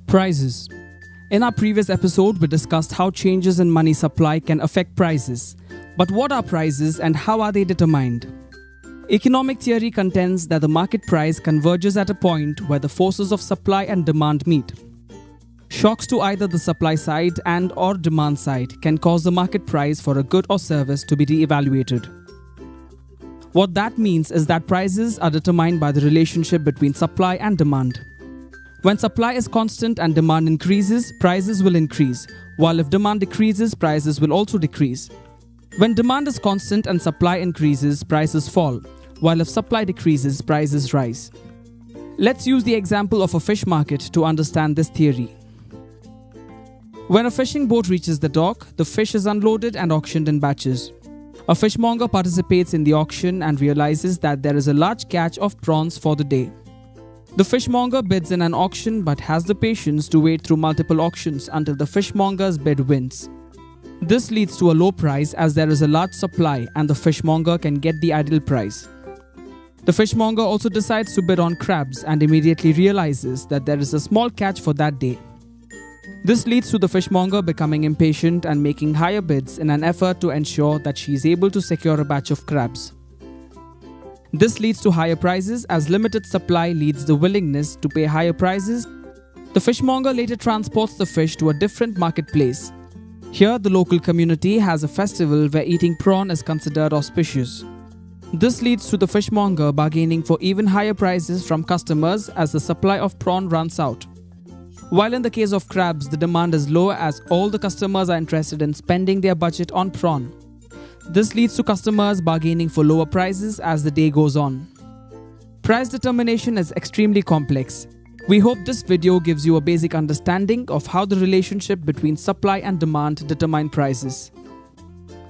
Prices. In our previous episode, we discussed how changes in money supply can affect prices. But what are prices and how are they determined? Economic theory contends that the market price converges at a point where the forces of supply and demand meet. Shocks to either the supply side and/or demand side can cause the market price for a good or service to be re-evaluated. What that means is that prices are determined by the relationship between supply and demand. When supply is constant and demand increases, prices will increase, while if demand decreases, prices will also decrease. When demand is constant and supply increases, prices fall, while if supply decreases, prices rise. Let's use the example of a fish market to understand this theory. When a fishing boat reaches the dock, the fish is unloaded and auctioned in batches. A fishmonger participates in the auction and realizes that there is a large catch of prawns for the day. The fishmonger bids in an auction but has the patience to wait through multiple auctions until the fishmonger's bid wins. This leads to a low price as there is a large supply and the fishmonger can get the ideal price. The fishmonger also decides to bid on crabs and immediately realizes that there is a small catch for that day. This leads to the fishmonger becoming impatient and making higher bids in an effort to ensure that she is able to secure a batch of crabs. This leads to higher prices as limited supply leads the willingness to pay higher prices. The fishmonger later transports the fish to a different marketplace. Here, the local community has a festival where eating prawn is considered auspicious. This leads to the fishmonger bargaining for even higher prices from customers as the supply of prawn runs out. While in the case of crabs, the demand is low as all the customers are interested in spending their budget on prawn. This leads to customers bargaining for lower prices as the day goes on. Price determination is extremely complex. We hope this video gives you a basic understanding of how the relationship between supply and demand determine prices.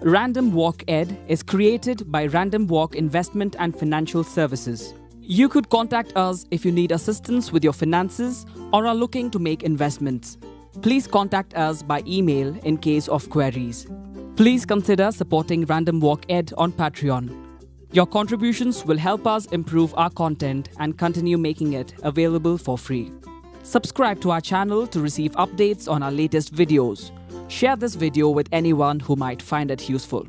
Random Walk Ed is created by Random Walk Investment and Financial Services. You could contact us if you need assistance with your finances or are looking to make investments. Please contact us by email in case of queries. Please consider supporting Random Walk Ed on Patreon. Your contributions will help us improve our content and continue making it available for free. Subscribe to our channel to receive updates on our latest videos. Share this video with anyone who might find it useful.